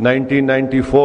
1994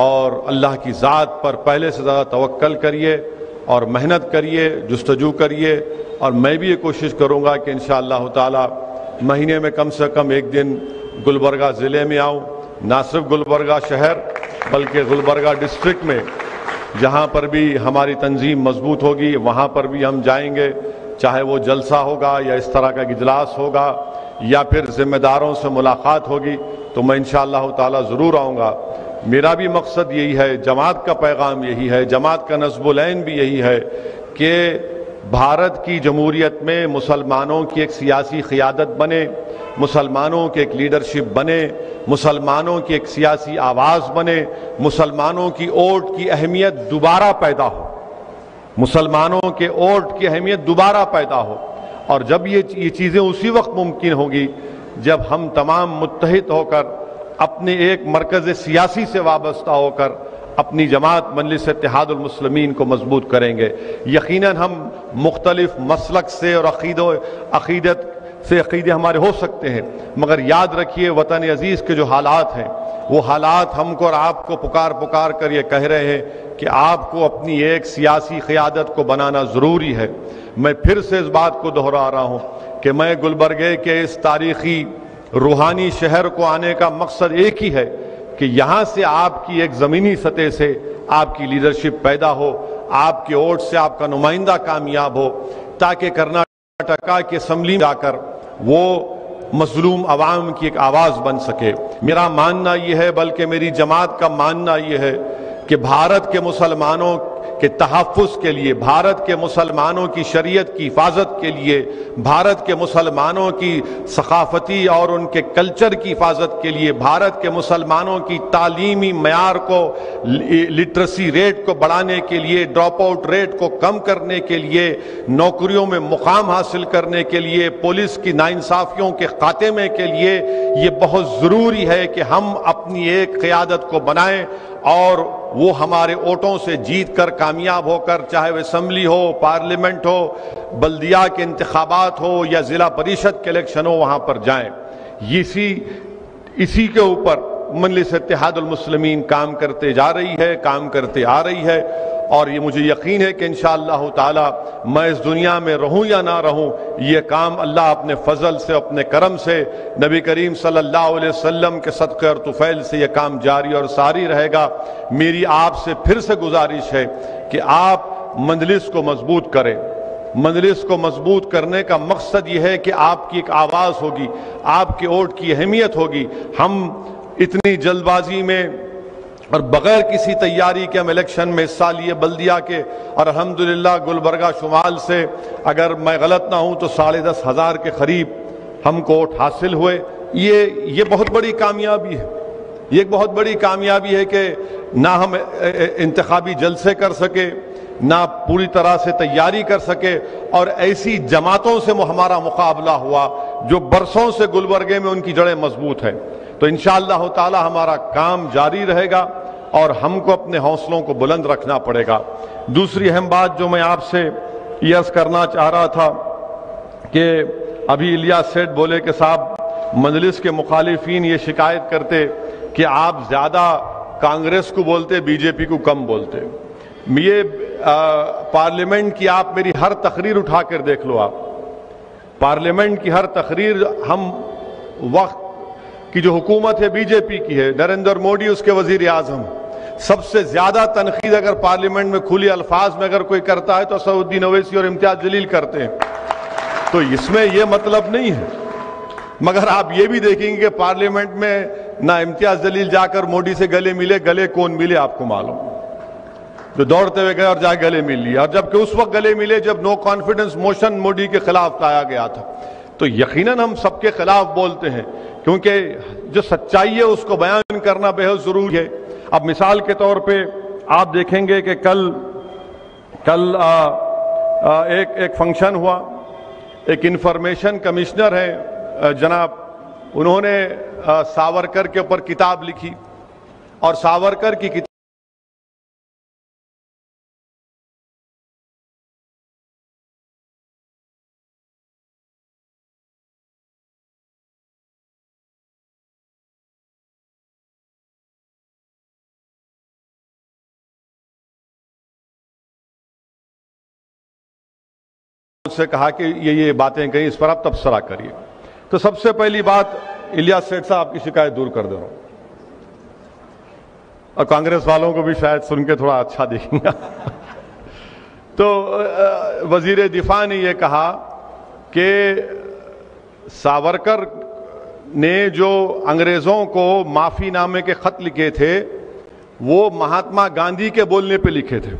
اور اللہ کی ذات پر پہلے سے زیادہ توکل کریے اور محنت کریے، جستجو کریے، اور میں بھی یہ کوشش کروں گا کہ انشاءاللہ تعالی مہینے میں کم سے کم ایک دن گلبرگہ ضلع میں آؤں، نہ صرف گلبرگہ شہر بلکہ گلبرگہ ڈسٹرکٹ میں جہاں پر بھی ہماری تنظیم مضبوط ہوگی وہاں پر بھی ہم جائیں گے، چاہے وہ جلسہ ہوگا یا اس طرح کا اجلاس ہوگا یا پھر ذمہ داروں سے ملاقات ہوگی تو میں انشاءاللہ تعالی ضرور آؤں گا۔ میرا بھی مقصد یہی ہے، جماعت کا پیغام یہی ہے، جماعت کا نصب العین بھی یہی ہے کہ بھارت کی جمہوریت میں مسلمانوں کی ایک سیاسی قیادت بنے، مسلمانوں کے ایک لیڈرشپ بنے، مسلمانوں کی ایک سیاسی آواز بنے، مسلمانوں کی ووٹ کی اہمیت دوبارہ پیدا ہو، مسلمانوں کے ووٹ کی اہمیت دوبارہ پیدا ہو۔ اور جب یہ چیزیں اسی وقت ممکن ہوگی جب ہم تمام متحد ہو کر اپنے ایک مرکز سیاسی سے وابستہ ہو کر اپنی جماعت مجلس اتحاد المسلمین کو مضبوط کریں گے۔ یقیناً ہم مختلف مسلک سے اور عقیدت سے عقیدے ہمارے ہو سکتے ہیں، مگر یاد رکھیے وطن عزیز کے جو حالات ہیں وہ حالات ہم کو اور آپ کو پکار کر یہ کہہ رہے ہیں کہ آپ کو اپنی ایک سیاسی قیادت کو بنانا ضروری ہے۔ میں پھر سے اس بات کو دہرا رہا ہوں کہ میں گلبرگے کے اس تاریخی روحانی شہر کو آنے کا مقصد ایک ہی ہے کہ یہاں سے آپ کی ایک زمینی سطح سے آپ کی لیڈرشپ پیدا ہو، آپ کے ووٹ سے آپ کا نمائندہ کامیاب ہو، تاکہ کرناٹکا کی اسمبلی میں جا کر وہ مظلوم عوام کی ایک آواز بن سکے۔ میرا ماننا یہ ہے، بلکہ میری جماعت کا ماننا یہ ہے کہ بھارت کے مسلمانوں کے تحفظ کے لیے، بھارت کے مسلمانوں کی شریعت کی حفاظت کے لیے، بھارت کے مسلمانوں کی ثقافتی اور ان کے کلچر کی حفاظت کے لیے، بھارت کے مسلمانوں کی تعلیمی معیار کو، لٹریسی ریٹ کو بڑھانے کے لیے، ڈراپ آؤٹ ریٹ کو کم کرنے کے لیے، نوکریوں میں مقام حاصل کرنے کے لیے، پولیس کی ناانصافیوں کے خاتمے کے لیے یہ بہت ضروری ہے کہ ہم اپنی ایک قیادت کو بنائیں اور وہ ہمارے ووٹوں سے جیت کر کامیاب ہو کر، چاہے وہ اسمبلی ہو، پارلیمنٹ ہو، بلدیہ کے انتخابات ہو یا ضلع پریشد کے الیکشن ہو، وہاں پر جائیں۔ اسی کے اوپر مجلس اتحاد المسلمین کام کرتے جا رہی ہے، کام کرتے آ رہی ہے، اور یہ مجھے یقین ہے کہ انشاءاللہ تعالی میں اس دنیا میں رہوں یا نہ رہوں، یہ کام اللہ اپنے فضل سے، اپنے کرم سے، نبی کریم صلی اللہ علیہ وسلم کے صدقے اور طفیل سے یہ کام جاری اور ساری رہے گا۔ میری آپ سے پھر سے گزارش ہے کہ آپ مجلس کو مضبوط کریں۔ مجلس کو مضبوط کرنے کا مقصد یہ ہے کہ آپ کی ایک آواز ہوگی، آپ کے ووٹ کی اہمیت ہوگی۔ ہم اتنی جلد بازی میں اور بغیر کسی تیاری کے ہم الیکشن میں حصہ لیے بلدیہ کے، اور الحمدللہ گلبرگہ شمال سے اگر میں غلط نہ ہوں تو 10,500 کے قریب ہم کو ووٹ حاصل ہوئے۔ یہ بہت بڑی کامیابی ہے، یہ ایک بہت بڑی کامیابی ہے کہ نہ ہم انتخابی جلسے کر سکے، نہ پوری طرح سے تیاری کر سکے، اور ایسی جماعتوں سے ہمارا مقابلہ ہوا جو برسوں سے گلبرگے میں ان کی جڑیں مضبوط ہیں۔ تو انشاءاللہ تعالی ہمارا کام جاری رہے گا اور ہم کو اپنے حوصلوں کو بلند رکھنا پڑے گا۔ دوسری اہم بات جو میں آپ سے یہ عرض کرنا چاہ رہا تھا کہ ابھی الیاس سیٹھ بولے کہ صاحب مجلس کے مخالفین یہ شکایت کرتے کہ آپ زیادہ کانگریس کو بولتے، بی جے پی کو کم بولتے۔ یہ پارلیمنٹ کی آپ میری ہر تقریر اٹھا کر دیکھ لو، آپ پارلیمنٹ کی ہر تقریر، ہم وقت کی جو حکومت ہے بی جے پی کی ہے، نریندر موڈی اس کے وزیر اعظم، سب سے زیادہ تنقید اگر پارلیمنٹ میں کھلی الفاظ میں اگر کوئی کرتا ہے تو اسدالدین اویسی اور امتیاز جلیل کرتے ہیں۔ تو اس میں یہ مطلب نہیں ہے، مگر آپ یہ بھی دیکھیں گے کہ پارلیمنٹ میں نہ امتیاز جلیل جا کر موڈی سے گلے ملے، گلے کون ملے آپ کو معلوم، جو دوڑتے ہوئے گئے اور جا گلے مل لیا، اور جبکہ اس وقت گلے ملے جب نو کانفیڈنس موشن موڈی کے خلاف لایا گیا تھا۔ تو یقیناً ہم سب کے خلاف بولتے ہیں، کیونکہ جو سچائی ہے اس کو بیان کرنا بہت ضروری ہے۔ اب مثال کے طور پہ آپ دیکھیں گے کہ کل ایک فنکشن ہوا، ایک انفارمیشن کمشنر ہیں جناب، انہوں نے ساورکر کے اوپر کتاب لکھی، اور ساورکر کی کتاب مجھ سے کہا کہ یہ باتیں کہیں، اس پر آپ تبصرہ کریے. تو سب سے پہلی بات الیاس سیٹھ صاحب کی شکایت دور کر دے رہا ہوں، اور کانگریس والوں کو بھی شاید سن کے تھوڑا اچھا دیکھیں گا. تو وزیر دفاع نے یہ کہا کہ ساورکر نے جو انگریزوں کو معافی نامے کے خط لکھے تھے وہ مہاتما گاندھی کے بولنے پہ لکھے تھے.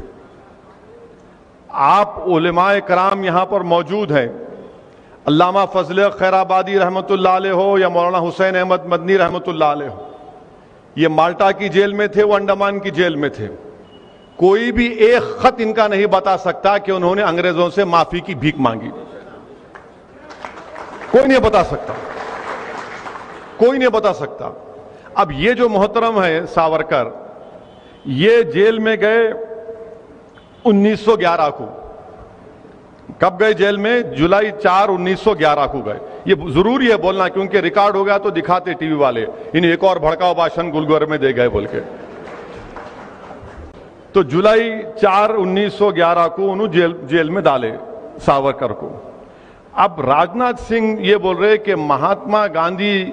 آپ علماء کرام یہاں پر موجود ہیں، علامہ فضل خیر آبادی رحمۃ اللہ علیہ ہو یا مولانا حسین احمد مدنی رحمۃ اللہ علیہ ہو، یہ مالٹا کی جیل میں تھے، وہ انڈمان کی جیل میں تھے. کوئی بھی ایک خط ان کا نہیں بتا سکتا کہ انہوں نے انگریزوں سے معافی کی بھیک مانگی. کوئی نہیں بتا سکتا، کوئی نہیں بتا سکتا. اب یہ جو محترم ہے ساورکر، یہ جیل میں گئے 1911 کو. کب گئے جیل میں؟ جولائی 4 1911 کو گئے. یہ ضروری ہے بولنا کیونکہ ریکارڈ ہو گیا تو دکھاتے ٹی وی والے انہیں ایک اور بھڑکاؤ بھاشن گلگور میں دے گئے بول کے. تو جولائی 4 1911 کو انہوں جیل میں ڈالے ساورکر کو. اب راجناتھ سنگھ یہ بول رہے کہ مہاتما گاندھی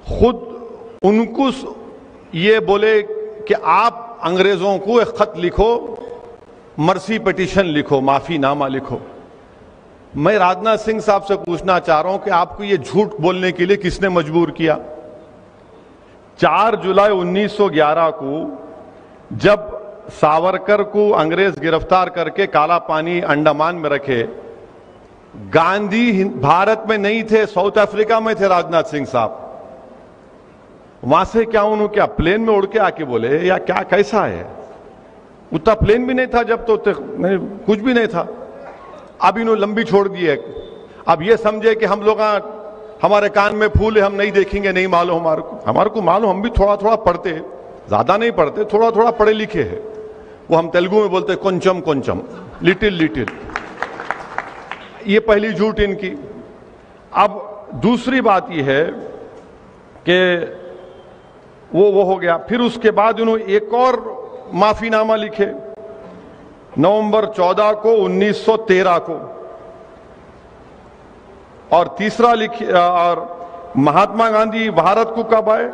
خود ان کو یہ بولے کہ آپ انگریزوں کو ایک خط لکھو، مرسی پٹیشن لکھو، معافی نامہ لکھو. میں راجناتھ سنگھ صاحب سے پوچھنا چاہ رہا ہوں کہ آپ کو یہ جھوٹ بولنے کے لیے کس نے مجبور کیا؟ 4 جولائی 1911 کو جب ساورکر کو انگریز گرفتار کر کے کالا پانی انڈمان میں رکھے، گاندھی بھارت میں نہیں تھے، ساؤتھ افریقہ میں تھے راجناتھ سنگھ صاحب. وہاں سے کیا انہوں کیا پلین میں اڑ کے آ کے بولے یا کیا کیسا ہے؟ اتنا پلین بھی نہیں تھا جب تو کچھ بھی نہیں تھا. اب انہوں لمبی چھوڑ دی ہے. اب یہ سمجھے کہ ہم لوگ ہمارے کان میں پھول ہے، ہم نہیں دیکھیں گے، نہیں معلوم ہمارے کو معلوم، ہم بھی تھوڑا تھوڑا پڑھتے، زیادہ نہیں پڑھتے، تھوڑا تھوڑا پڑھے لکھے ہیں. وہ ہم تیلگو میں بولتے کنچم کنچم، لٹل لٹل. یہ پہلی جھوٹ ان کی. اب دوسری بات یہ ہے کہ وہ ہو گیا. پھر اس کے بعد انہوں ایک اور معافی نامہ لکھے نومبر 14 کو 1913 کو، اور تیسرا لکھے. اور مہاتما گاندھی بھارت کو کب آئے؟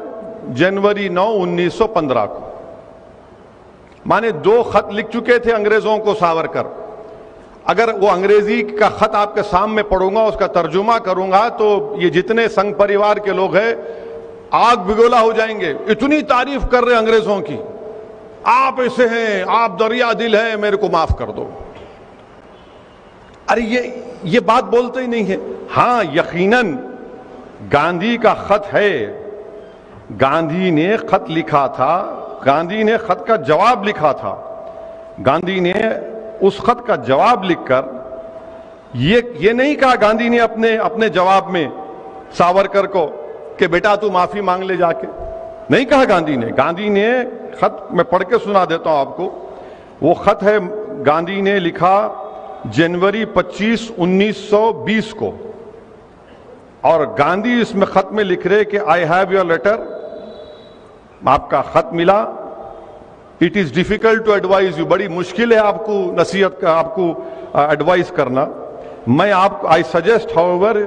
جنوری 9 1915 کو. مانے 2 خط لکھ چکے تھے انگریزوں کو ساورکر. اگر وہ انگریزی کا خط آپ کے سامنے پڑھوں گا، اس کا ترجمہ کروں گا، تو یہ جتنے سنگھ پریوار کے لوگ ہیں آگ بگولا ہو جائیں گے. اتنی تعریف کر رہے انگریزوں کی، آپ ایسے ہیں، آپ دریا دل ہیں، میرے کو معاف کر دو. ارے یہ بات بولتے ہی نہیں ہے. ہاں یقیناً گاندھی کا خط ہے، گاندھی نے خط لکھا تھا، گاندھی نے خط کا جواب لکھا تھا. گاندھی نے اس خط کا جواب لکھ کر یہ نہیں کہا گاندھی نے اپنے جواب میں ساورکر کو کہ بیٹا تو معافی مانگ لے جا کے. نہیں کہا گاندھی نے خط میں پڑھ کے سنا دیتا ہوں آپ کو. وہ خط ہے گاندھی نے لکھا جنوری 25 1920 کو، اور گاندھی اس میں خط میں لکھ رہے کہ آئی ہیو یور لیٹر، آپ کا خط ملا. It is difficult to advise you, بڑی مشکل ہے آپ کو نصیحت کا، آپ کو ایڈوائز کرنا. میں آپ کو I suggest how ever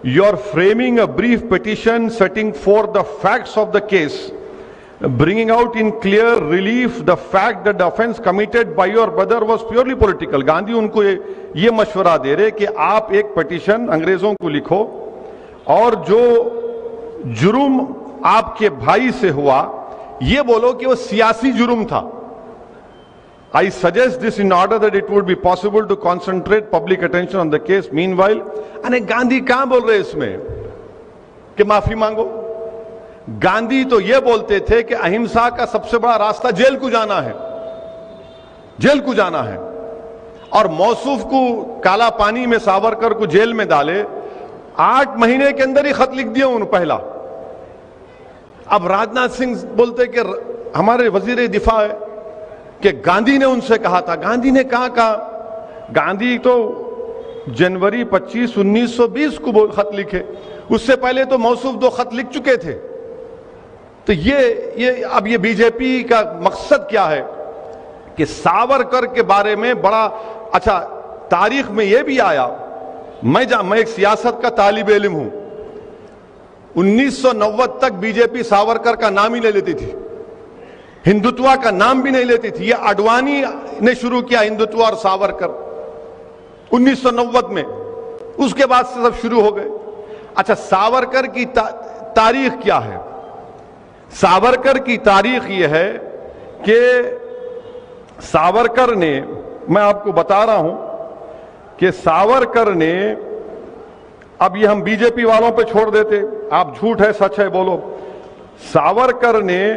you are framing a brief petition setting forth the facts of the case, bringing out in clear relief the fact that the offense committed by your brother was purely political. Gandhi ان کو یہ مشورہ دے رہے کہ آپ ایک petition انگریزوں کو لکھو، اور جو جرم آپ کے بھائی سے ہوا یہ بولو کہ وہ سیاسی جرم تھا. I suggest this in order that it would be possible to concentrate public attention on the case. Meanwhile, Gandhi کہاں بول رہے اس میں کہ معافی مانگو؟ گاندھی تو یہ بولتے تھے کہ اہمسا کا سب سے بڑا راستہ جیل کو جانا ہے، جیل کو جانا ہے. اور موصوف کو کالا پانی میں ساورکر کو جیل میں ڈالے، 8 مہینے کے اندر ہی خط لکھ دیا انہوں پہلا. اب راجناتھ سنگھ بولتے کہ ہمارے وزیر دفاع ہے کہ گاندھی نے ان سے کہا تھا. گاندھی نے کہا گاندھی تو جنوری 25 1920 کو خط لکھے، اس سے پہلے تو موصوف 2 خط لکھ چکے تھے. تو اب یہ بی جے پی کا مقصد کیا ہے کہ ساورکر کے بارے میں بڑا اچھا تاریخ میں یہ بھی آیا، میں ایک سیاست کا طالب علم ہوں، 1990 تک بی جے پی ساورکر کا نام ہی نہیں لیتی تھی، ہندوتوا کا نام بھی نہیں لیتی تھی. یہ اڈوانی نے شروع کیا ہندوتوا اور ساورکر 1990 میں، اس کے بعد سے سب شروع ہو گئے. اچھا، ساورکر کی تاریخ کیا ہے؟ ساورکر کی تاریخ یہ ہے کہ ساورکر نے، میں آپ کو بتا رہا ہوں کہ ساورکر نے، اب یہ ہم بی جے پی والوں پہ چھوڑ دیتے، آپ جھوٹ ہے سچ ہے بولو. ساورکر نے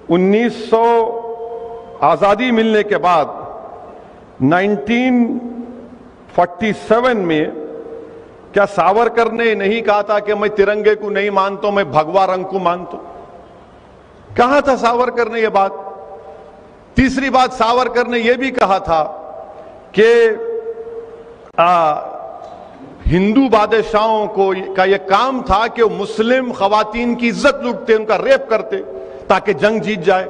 1900 آزادی ملنے کے بعد 1947 میں، کیا ساورکر نے نہیں کہا تھا کہ میں ترنگے کو نہیں مانتا، میں بھگوا رنگ کو مانتا ہوں؟ کہا تھا ساورکر نے یہ بات. تیسری بات، ساورکر نے یہ بھی کہا تھا کہ ہندو بادشاہوں کا یہ کام تھا کہ وہ مسلم خواتین کی عزت لوٹتے، ان کا ریپ کرتے تاکہ جنگ جیت جائے.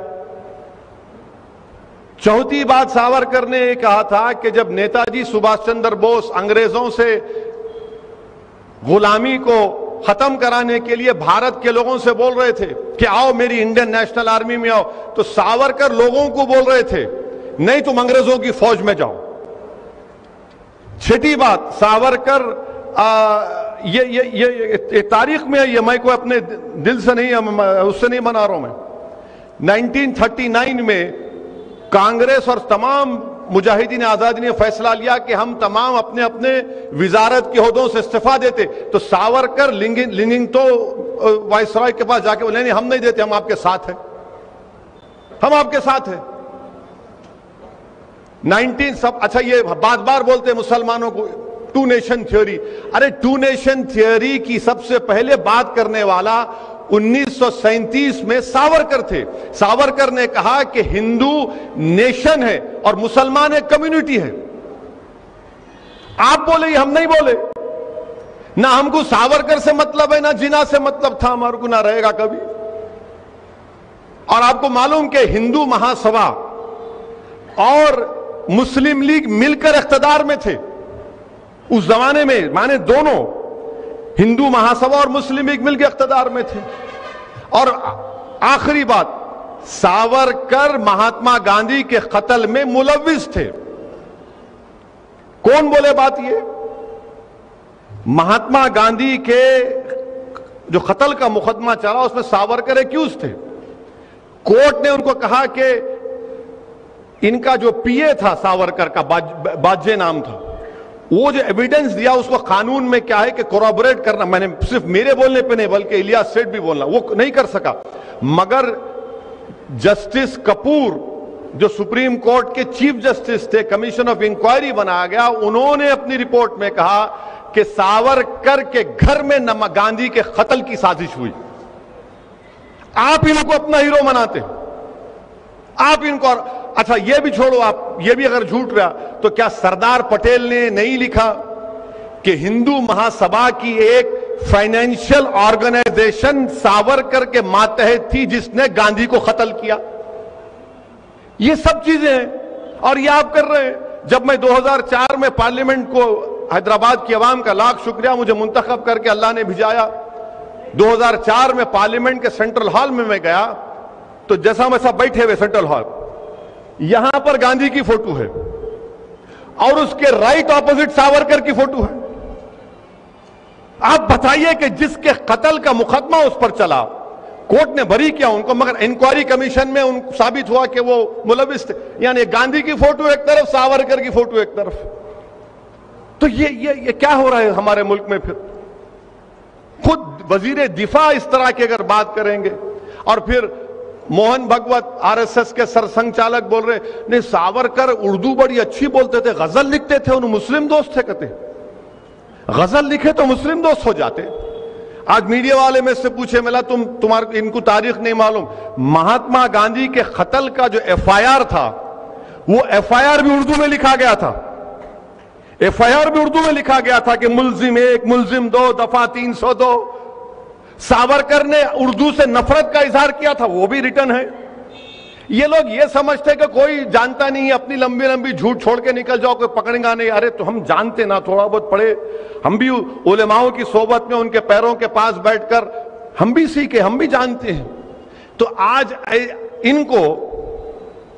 چوتھی بات ساورکر نے یہ کہا تھا کہ جب نیتا جی سبھاش چندر بوس انگریزوں سے غلامی کو ختم کرانے کے لیے بھارت کے لوگوں سے بول رہے تھے کہ آؤ میری انڈین نیشنل آرمی میں آؤ، تو ساورکر لوگوں کو بول رہے تھے نہیں تم انگریزوں کی فوج میں جاؤ. چھٹی بات، ساورکر یہ تاریخ میں یہ میں کوئی اپنے دل سے نہیں، اس سے نہیں منا رہا ہوں میں. 1939 میں کانگریس اور تمام مجاہدین آزادی نے فیصلہ لیا کہ ہم تمام اپنے اپنے وزارت کے عہدوں سے استعفیٰ دیتے، تو ساورکر لنگنگتو وائسرائے کے پاس جا کے بولے نہیں ہم نہیں دیتے، ہم آپ کے ساتھ ہیں، ہم آپ کے ساتھ ہیں. اچھا، یہ بار بار بولتے ہیں مسلمانوں کو ٹو نیشن تھیوری. ارے ٹو نیشن تھیوری کی سب سے پہلے بات کرنے والا 1937 میں ساورکر تھے. ساورکر نے کہا کہ ہندو نیشن ہے اور مسلمان ایک کمیونٹی ہے. آپ بولے، ہم نہیں بولے. نہ ہم کو ساورکر سے مطلب ہے، نہ جنا سے مطلب تھا ہمارے کو، نہ رہے گا کبھی. اور آپ کو معلوم کہ ہندو مہاسبھا اور مسلم لیگ مل کر اقتدار میں تھے اس زمانے میں، مانے دونوں ہندو مہاسبھا اور مسلم لیگ مل کے اقتدار میں تھے. اور آخری بات، ساورکر مہاتما گاندھی کے قتل میں ملوث تھے. کون بولے بات؟ یہ مہاتما گاندھی کے جو قتل کا مقدمہ چلا اس میں ساورکر ایکیوز تھے. کورٹ نے ان کو کہا کہ ان کا جو پی اے تھا ساورکر کا، باجے نام تھا، وہ جو ایویڈنس دیا اس کو قانون میں کیا ہے کہ کورابوریٹ کرنا، میں نے صرف میرے بولنے پہ نہیں بلکہ الیاس سیٹھ بھی بولنا، وہ نہیں کر سکا. مگر جسٹس کپور جو سپریم کورٹ کے چیف جسٹس تھے، کمیشن آف انکوائری بنایا گیا، انہوں نے اپنی رپورٹ میں کہا کہ ساورکر کے گھر میں گاندھی کے قتل کی سازش ہوئی. آپ ان کو اپنا ہیرو مناتے، آپ ان کو. اچھا یہ بھی چھوڑو، آپ یہ بھی اگر جھوٹ رہا تو کیا سردار پٹیل نے نہیں لکھا کہ ہندو مہاسبھا کی ایک فائنینشیل آرگنائزیشن ساورکر کے ماتحت تھی جس نے گاندھی کو قتل کیا؟ یہ سب چیزیں ہیں اور یہ آپ کر رہے ہیں. جب میں 2004 میں پارلیمنٹ کو، حیدرآباد کی عوام کا لاکھ شکریہ، مجھے منتخب کر کے اللہ نے بھجایا. 2004 میں پارلیمنٹ کے سینٹرل ہال میں گیا تو جیسا ویسا بیٹھے ہوئے سینٹرل ہال، یہاں پر گاندھی کی فوٹو ہے اور اس کے رائٹ اپوزٹ ساورکر کی فوٹو ہے. آپ بتائیے کہ جس کے قتل کا مقدمہ اس پر چلا، کورٹ نے بری کیا ان کو، مگر انکوائری کمیشن میں ان کو ثابت ہوا کہ وہ ملوث تھے. یعنی گاندھی کی فوٹو ایک طرف، ساورکر کی فوٹو ایک طرف. تو یہ کیا ہو رہا ہے ہمارے ملک میں؟ پھر خود وزیر دفاع اس طرح کی اگر بات کریں گے، اور پھر Mohan Bhagwat R S S کے سرسنگ چالک بول رہے نہیں ساورکر اردو بڑی اچھی بولتے تھے، غزل لکھتے تھے، انہوں مسلم دوست تھے. کہتے غزل لکھے تو مسلم دوست ہو جاتے. آج میڈیا والے میں سے پوچھے ملا تمہارے ان کو تاریخ نہیں معلوم، مہاتما گاندھی کے قتل کا جو ایف آئی آر تھا وہ ایف آئی آر بھی اردو میں لکھا گیا تھا. ایف آئی آر بھی اردو میں لکھا گیا تھا کہ ملزم 1 ملزم 2 دفعہ 302. ساورکر نے اردو سے نفرت کا اظہار کیا تھا، وہ بھی ریٹن ہے. یہ لوگ یہ سمجھتے کہ کوئی جانتا نہیں ہے، اپنی لمبی لمبی جھوٹ چھوڑ کے نکل جاؤ، کوئی پکڑے گا نہیں. ارے تو ہم جانتے نا، تھوڑا بہت پڑھے، ہم بھی علماؤں کی صحبت میں ان کے پیروں کے پاس بیٹھ کر ہم بھی سیکھے، ہم بھی جانتے ہیں. تو آج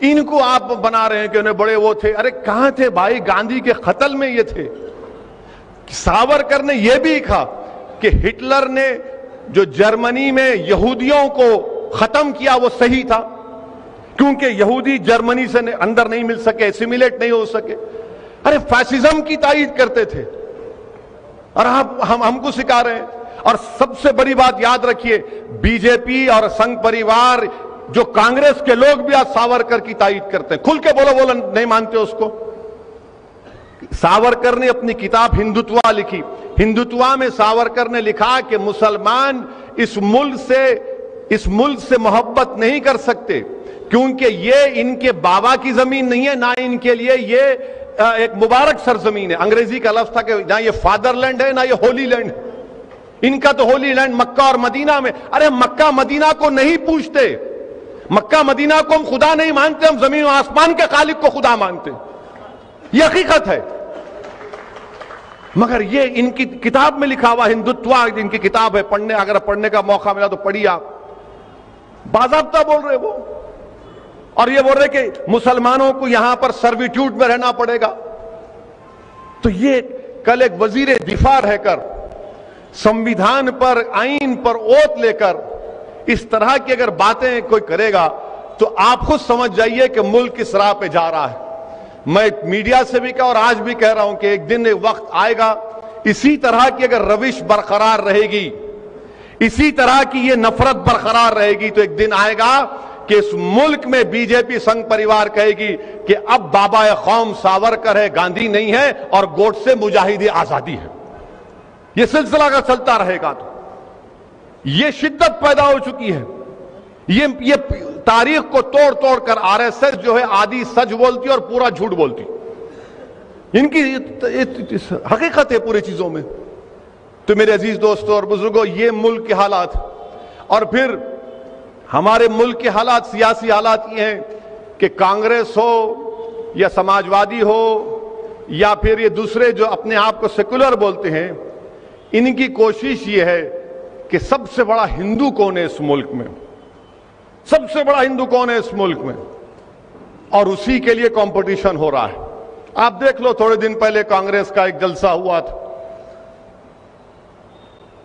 ان کو آپ بنا رہے ہیں کہ انہیں بڑے وہ تھے. ارے کہاں تھے بھائی؟ گاندھی کے قتل میں یہ تھے. ساورکر نے یہ بھی کہا کہ ہٹلر نے جو جرمنی میں یہودیوں کو ختم کیا وہ صحیح تھا، کیونکہ یہودی جرمنی سے اندر نہیں مل سکے، اسیمیلیٹ نہیں ہو سکے. ارے فیشزم کی تائید کرتے تھے اور ہم کو سکھا رہے ہیں. اور سب سے بڑی بات یاد رکھیے، بی جے پی اور سنگھ پریوار، جو کانگریس کے لوگ بھی آج ساورکر کی تائید کرتے ہیں. کھل کے بولو نہیں مانتے اس کو. ساورکر نے اپنی کتاب ہندوتوا لکھی. ہندوتوا میں ساورکر نے لکھا کہ مسلمان اس ملک سے محبت نہیں کر سکتے، کیونکہ یہ ان کے بابا کی زمین نہیں ہے، نہ ان کے لیے یہ ایک مبارک سرزمین ہے. انگریزی کا لفظ تھا کہ نہ یہ فادر لینڈ ہے، نہ یہ ہولی لینڈ ہے. ان کا تو ہولی لینڈ مکہ اور مدینہ میں. ارے مکہ مدینہ کو نہیں پوچھتے، مکہ مدینہ کو ہم خدا نہیں مانتے، ہم زمین و آسمان کے خالق کو خدا مانتے. یہ حقیقت ہے. مگر یہ ان کی کتاب میں لکھا ہوا ہندوتوا، ان کی کتاب ہے، اگر پڑھنے کا موقع ملا تو پڑھیے آپ. باضابطہ بول رہے وہ، اور یہ بول رہے کہ مسلمانوں کو یہاں پر سرویٹیوڈ میں رہنا پڑے گا. تو یہ کل ایک وزیر دفاع رہ کر، سمویدھان پر، آئین پر اوت لے کر اس طرح کی اگر باتیں کوئی کرے گا تو آپ خود سمجھ جائیے کہ ملک کس راہ پہ جا رہا ہے. میں میڈیا سے بھی کہا اور آج بھی کہہ رہا ہوں کہ ایک دن ایک وقت آئے گا، اسی طرح کی اگر روش برقرار رہے گی، اسی طرح کی یہ نفرت برقرار رہے گی، تو ایک دن آئے گا کہ اس ملک میں بی جے پی سنگھ پریوار کہے گی کہ اب بابا قوم ساورکر ہے، گاندھی نہیں ہے، اور گوڈسے مجاہد آزادی ہے. یہ سلسلہ اگر چلتا رہے گا تو یہ شدت پیدا ہو چکی ہے. یہ تاریخ کو توڑ کر آر ایس ایس جو ہے آدھی سچ بولتی اور پورا جھوٹ بولتی. ان کی حقیقت ہے پوری چیزوں میں. تو میرے عزیز دوستو اور بزرگوں، یہ ملک کے حالات، اور پھر ہمارے ملک کے حالات، سیاسی حالات یہ ہیں کہ کانگریس ہو یا سماجوادی ہو یا پھر یہ دوسرے جو اپنے آپ کو سیکولر بولتے ہیں، ان کی کوشش یہ ہے کہ سب سے بڑا ہندو کون ہے اس ملک میں، سب سے بڑا ہندو کون ہے اس ملک میں، اور اسی کے لیے کمپٹیشن ہو رہا ہے. آپ دیکھ لو، تھوڑے دن پہلے کانگریس کا ایک جلسہ ہوا تھا،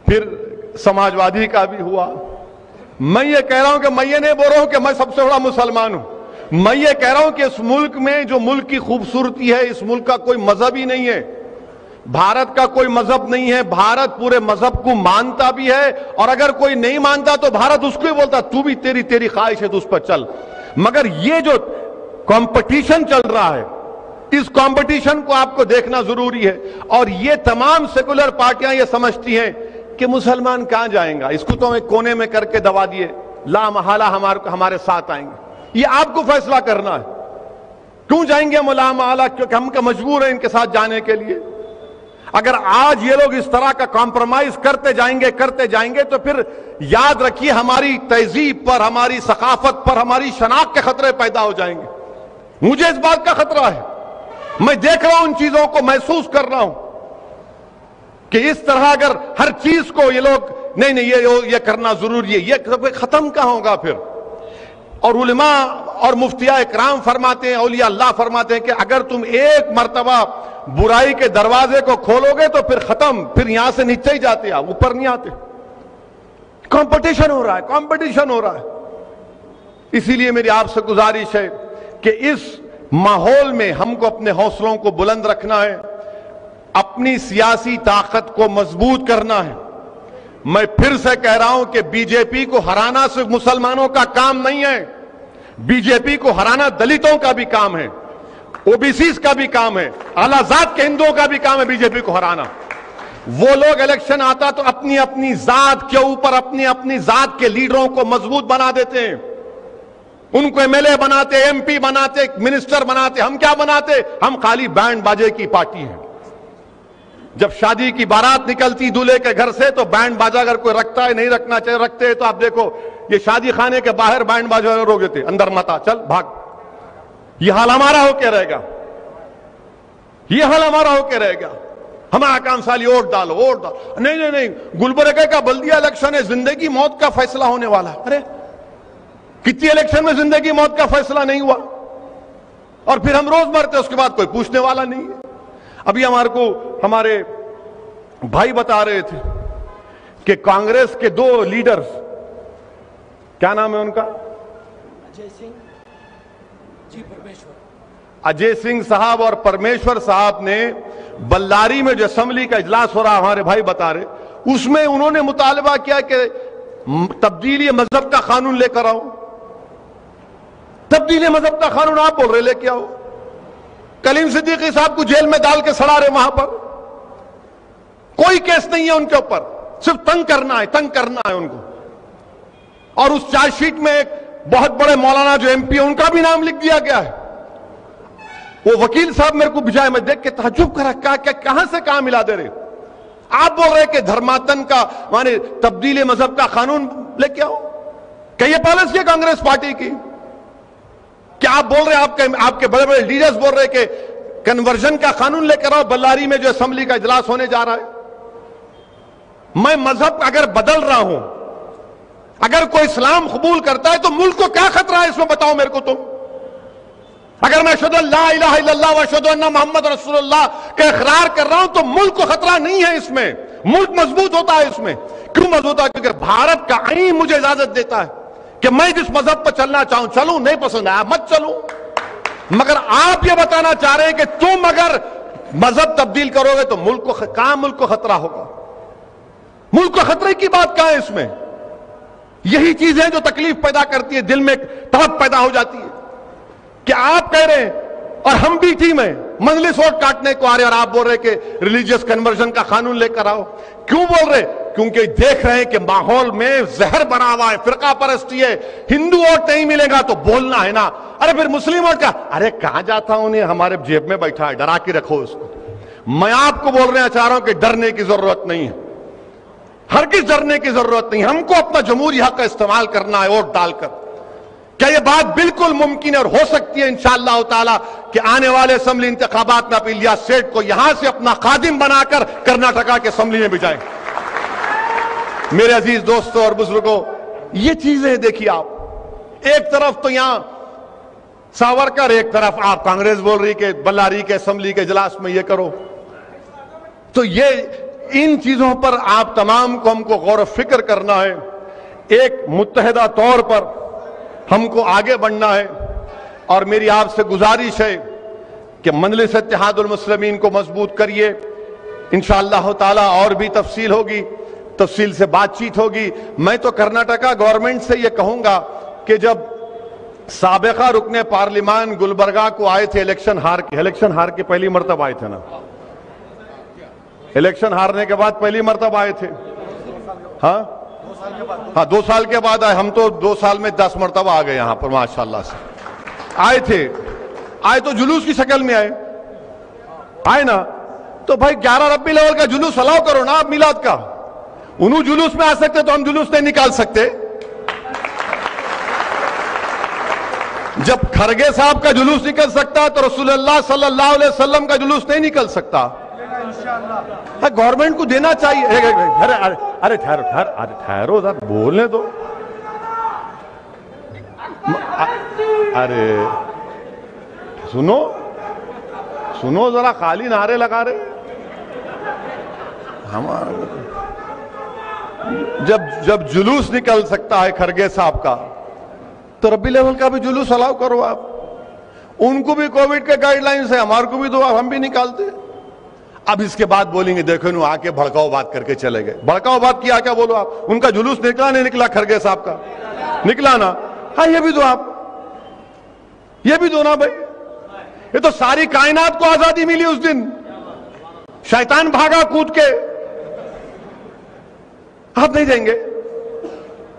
پھر سماجوادی کا بھی ہوا. میں یہ کہہ رہا ہوں کہ میں یہ نہیں بول رہا ہوں کہ میں سب سے بڑا مسلمان ہوں. میں یہ کہہ رہا ہوں کہ اس ملک میں جو ملک کی خوبصورتی ہے، اس ملک کا کوئی مذہب ہی نہیں ہے، بھارت کا کوئی مذہب نہیں ہے. بھارت پورے مذہب کو مانتا بھی ہے، اور اگر کوئی نہیں مانتا تو بھارت اس کو ہی بولتا تو بھی تیری خواہش ہے تو اس پر چل. مگر یہ جو کمپٹیشن چل رہا ہے، اس کمپٹیشن کو آپ کو دیکھنا ضروری ہے. اور یہ تمام سیکولر پارٹیاں یہ سمجھتی ہیں کہ مسلمان کہاں جائیں گا، اس کو تو ہم ایک کونے میں کر کے دبا دیے، لا محالہ ہمارے ساتھ آئیں گے. یہ آپ کو فیصلہ کرنا ہے. کیوں جائیں گے ہم لا محالہ؟ کیونکہ ہم کا مجبور ہیں ان کے ساتھ جانے کے لیے. اگر آج یہ لوگ اس طرح کا کمپرومائز کرتے جائیں گے تو پھر یاد رکھیے ہماری تہذیب پر، ہماری ثقافت پر، ہماری شناخت کے خطرے پیدا ہو جائیں گے. مجھے اس بات کا خطرہ ہے. میں دیکھ رہا ہوں ان چیزوں کو، محسوس کر رہا ہوں کہ اس طرح اگر ہر چیز کو یہ لوگ نہیں یہ کرنا ضروری ہے، یہ ختم کہاں ہوگا پھر. اور علماء اور مفتیاء اکرام فرماتے ہیں، اولیاء اللہ فرماتے ہیں کہ اگر تم ایک مرتبہ برائی کے دروازے کو کھولو گے تو پھر ختم، پھر یہاں سے نیچے ہی جاتے، آپ اوپر نہیں آتے. کمپٹیشن ہو رہا ہے. اسی لیے میری آپ سے گزارش ہے کہ اس ماحول میں ہم کو اپنے حوصلوں کو بلند رکھنا ہے، اپنی سیاسی طاقت کو مضبوط کرنا ہے. میں پھر سے کہہ رہا ہوں کہ بی جے پی کو ہرانا صرف مسلمانوں کا کام نہیں ہے، بی جے پی کو ہرانا دلتوں کا بھی کام ہے، او بی سیز کا بھی کام ہے، اعلیٰ ذات کے ہندوؤں کا بھی کام ہے بی جے پی کو ہرانا. وہ لوگ الیکشن آتا تو اپنی اپنی ذات کے اوپر اپنی اپنی ذات کے لیڈروں کو مضبوط بنا دیتے ہیں، ان کو ایم ایل اے بناتے، ایم پی بناتے، منسٹر بناتے. ہم کیا بناتے؟ ہم خالی بینڈ باجے کی پارٹی ہیں. جب شادی کی بارات نکلتی دولہے کے گھر سے تو بینڈ باجا اگر کوئی رکھتا ہے نہیں رکھنا چاہیے رکھتے ہیں تو آپ دیکھو یہ شادی خانے کے باہر بینڈ باجا روک دیتے اندر متا چل بھاگ. یہ حال ہمارا ہو کے رہے گا, یہ حال ہمارا ہو کے رہے گا. ہمارا کام سالی ووٹ ڈالو ووٹ ڈالو. نہیں نہیں گلبرگہ کا بلدیہ الیکشن ہے, زندگی موت کا فیصلہ ہونے والا ہے. ارے کتنی الیکشن میں زندگی موت کا فیصلہ نہیں ہوا اور پھر ہم روز مرتے اس کے بعد کوئی پوچھنے والا نہیں ہے. ابھی ہمارے بھائی بتا رہے تھے کہ کانگریس کے 2 لیڈرز, کیا نام ہے ان کا, اجے سنگھ صاحب اور پرمیشور صاحب نے بلاری میں جو اسمبلی کا اجلاس ہو رہا, ہمارے بھائی بتا رہے, اس میں انہوں نے مطالبہ کیا کہ تبدیلی مذہب کا قانون لے کر آؤ. تبدیلی مذہب کا قانون آپ بول رہے لے کے آؤ. کلیم صدیقی صاحب کو جیل میں ڈال کے سڑا رہے وہاں پر, کوئی کیس نہیں ہے ان کے اوپر, صرف تنگ کرنا ہے ان کو. اور اس چارج شیٹ میں ایک بہت بڑے مولانا جو ایم پی ہے ان کا بھی نام لکھ دیا گیا ہے. وہ وکیل صاحب میرے کو بھیجائے, میں دیکھ کے تعجب کرا کہاں سے کہاں ملا دے رہے. آپ بول رہے کہ دھرماتن کا مانے تبدیلی مذہب کا قانون لے کے آؤ. کہ یہ پالیسی ہے کانگریس پارٹی کی؟ کیا آپ بول رہے آپ کے بڑے بڑے لیڈرز بول رہے کہ کنورژن کا قانون لے کر آؤ بلاری میں جو اسمبلی کا اجلاس ہونے جا رہا ہے؟ میں مذہب اگر بدل رہا ہوں, اگر کوئی اسلام قبول کرتا ہے تو ملک کو کیا خطرہ ہے اس میں بتاؤ میرے کو تم. اگر میں اشہدو ان لا الہ الا اللہ و اشہدو ان محمد رسول اللہ کا اقرار کر رہا ہوں تو ملک کو خطرہ نہیں ہے اس میں, ملک مضبوط ہوتا ہے اس میں. کیوں مضبوط ہے؟ کیونکہ بھارت کا آئین مجھے اجازت دیتا ہے کہ میں جس مذہب پر چلنا چاہوں چلوں, نہیں پسند آیا مت چلوں. مگر آپ یہ بتانا چاہ رہے ہیں کہ تم اگر مذہب تبدیل کرو گے تو ملک کو خطرہ ہوگا. ملک کو خطرے کی بات کہاں ہے اس میں؟ یہی چیزیں جو تکلیف پیدا کرتی ہے, دل میں تڑپ پیدا ہو جاتی ہے کہ آپ کہہ رہے ہیں اور ہم بھی ٹیم ہیں مجلس ووٹ کاٹنے کو آ رہے اور آپ بول رہے کہ ریلیجیس کنورژن کا قانون لے کر آؤ. کیوں بول رہے؟ کیونکہ دیکھ رہے ہیں کہ ماحول میں زہر بنا ہوا ہے, فرقہ پرستی ہے, ہندو ووٹ نہیں ملے گا تو بولنا ہے نا. ارے پھر مسلم ووٹ کا, ارے کہاں جاتا ہوں انہیں ہمارے جیب میں بیٹھا ہے, ڈرا کے رکھو اس کو. میں آپ کو بول رہے ہیں چاہ رہا ہوں کہ ڈرنے کی ضرورت نہیں ہے, ہرگز ڈرنے کی ضرورت نہیں. ہم کو اپنا جمہوری حق کا استعمال کرنا ہے ووٹ ڈال کر. کیا یہ بات بالکل ممکن ہے اور ہو سکتی ہے انشاءاللہ تعالی کہ آنے والے اسمبلی انتخابات میں آپ الیاس سیٹھ کو یہاں سے اپنا خادم بنا کر کرناٹکا کے اسمبلی میں بھیجائیں؟ میرے عزیز دوستوں اور بزرگوں, یہ چیزیں دیکھیے آپ, ایک طرف تو یہاں ساورکر, ایک طرف آپ کانگریس بول رہی کہ بلاری کے اسمبلی کے اجلاس میں یہ کرو. تو یہ ان چیزوں پر آپ تمام کو ہم کو غور و فکر کرنا ہے. ایک متحدہ طور پر ہم کو آگے بڑھنا ہے اور میری آپ سے گزارش ہے کہ مجلس اتحاد المسلمین کو مضبوط کریے. انشاءاللہ تعالی اور بھی تفصیل ہوگی, تفصیل سے بات چیت ہوگی. میں تو کرناٹکا گورنمنٹ سے یہ کہوں گا کہ جب سابقہ رکن پارلیمان گلبرگہ کو آئے تھے الیکشن ہار کے پہلی مرتبہ آئے تھے نا, الیکشن ہارنے کے بعد پہلی مرتبہ آئے تھے. ہاں 2 سال کے بعد آئے. ہم تو 2 سال میں 10 مرتبہ آ گئے یہاں پر ماشاءاللہ سے. آئے تو جلوس کی شکل میں آئے نا. تو بھائی 11 ربیع الاول کا جلوس الاؤ کرو نا آپ میلاد کا. انہوں جلوس میں آ سکتے تو ہم جلوس نہیں نکال سکتے. جب کھرگے صاحب کا جلوس نکل سکتا تو رسول اللہ صلی اللہ علیہ وسلم کا جلوس نہیں نکل سکتا. گورنمنٹ کو دینا چاہیے. ارے ٹھہرو ذرا بولنے دو. ارے سنو ذرا, خالی نعرے لگا رہے. جب جلوس نکل سکتا ہے کھرگے صاحب کا تو ربیع الاول کا بھی جلوس الاؤ کرو آپ. ان کو بھی کووڈ کے گائیڈ لائنز ہے, ہمارے کو بھی دو, ہم بھی نکالتے. اب اس کے بعد بولیں گے دیکھو انہوں آ کے بھڑکاؤ بات کر کے چلے گئے. بھڑکاؤ بات کیا کیا بولو آپ. ان کا جلوس نکلا نہیں نکلا کھرگے صاحب کا؟ نکلا نا. ہاں یہ بھی دو آپ, یہ بھی دو نا بھائی. یہ تو ساری کائنات کو آزادی ملی اس دن, شیطان بھاگا کود کے, آپ نہیں دیں گے.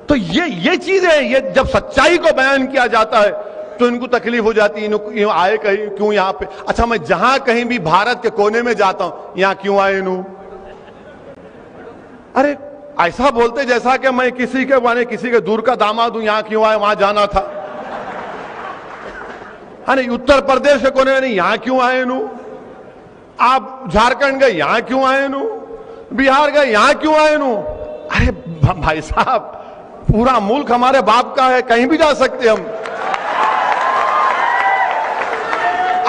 تو یہ چیزیں, یہ جب سچائی کو بیان کیا جاتا ہے تو ان کو تکلیف ہو جاتی ہے آئے کہیں کیوں یہاں پہ. اچھا میں جہاں کہیں بھی بھارت کے کونے میں جاتا ہوں یہاں کیوں آئے انہوں. ارے ایسا بولتے جیسا کہ میں کسی کے دور کا داماد ہوں, یہاں کیوں آئے, وہاں جانا تھا. ارے اتر پردیش کے کونے میں نہیں, یہاں کیوں آئے انہوں. آپ جھارکھنڈ گئے یہاں کیوں آئے انہوں, بہار گئے یہاں کیوں آئے انہوں. ارے بھائی صاحب پورا ملک ہمارے باپ کا ہے, کہیں بھی جا سکتے ہم.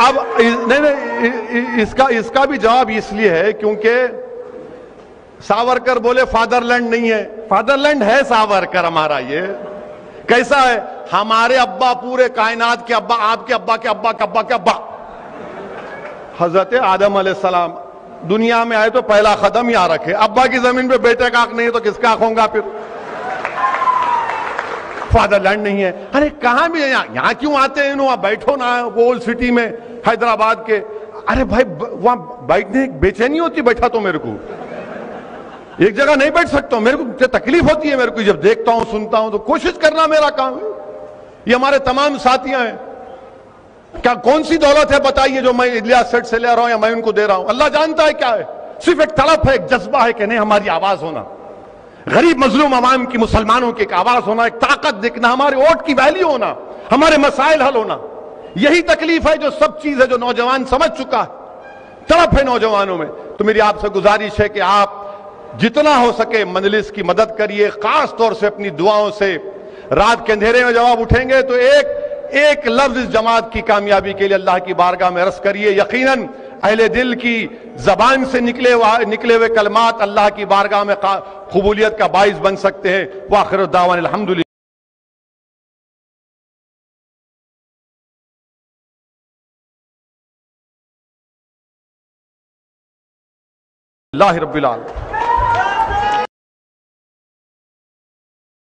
اب نہیں اس کا بھی جواب اس لیے ہے کیونکہ ساورکر بولے فادر لینڈ نہیں ہے, فادر لینڈ ہے ساورکر ہمارا. یہ کیسا ہے, ہمارے ابا پورے کائنات کے ابا, آپ کے ابا کے ابا کے ابا کے ابا حضرت آدم علیہ السلام دنیا میں آئے تو پہلا قدم یہاں رکھے. ابا کی زمین پہ بیٹے کا حق نہیں ہے تو کس کا حق ہوگا پھر. فادر لینڈ نہیں ہے. ارے کہاں بھی یہاں کیوں آتے ہیں انہوں, بیٹھو نا اولڈ سٹی میں حیدرآباد کے. ارے بھائی وہاں بیٹھنے بے چینی ہوتی, بیٹھا تو میرے کو ایک جگہ نہیں بیٹھ سکتا ہوں, میرے کو تکلیف ہوتی ہے. میرے کو جب دیکھتا ہوں سنتا ہوں تو کوشش کرنا میرا کام ہے. یہ ہمارے تمام ساتھیاں ہیں. کیا کون سی دولت ہے بتائیے جو میں الیاس سیٹ سے لے رہا ہوں یا میں ان کو دے رہا ہوں. اللہ جانتا ہے کیا ہے. صرف ایک طلب ہے, ایک جذبہ ہے کہ نہیں ہماری آواز ہونا, غریب مظلوم عوام کی, مسلمانوں کی ایک آواز ہونا, ایک طاقت دیکھنا, ہمارے ووٹ کی ویلیو ہونا, ہمارے مسائل حل ہونا. یہی تکلیف ہے, جو سب چیز ہے جو نوجوان سمجھ چکا ہے. طرف ہے نوجوانوں میں. تو میری آپ سے گزارش ہے کہ آپ جتنا ہو سکے مجلس کی مدد کریے, خاص طور سے اپنی دعاؤں سے. رات کے اندھیرے میں جب آپ اٹھیں گے تو ایک لفظ اس جماعت کی کامیابی کے لیے اللہ کی بارگاہ میں عرض کریے. یقیناً اہل دل کی زبان سے نکلے ہوئے کلمات اللہ کی بارگاہ میں قبولیت کا باعث بن سکتے ہیں. وآخر الدعوانا الحمدللہ اللہ رب العالمین.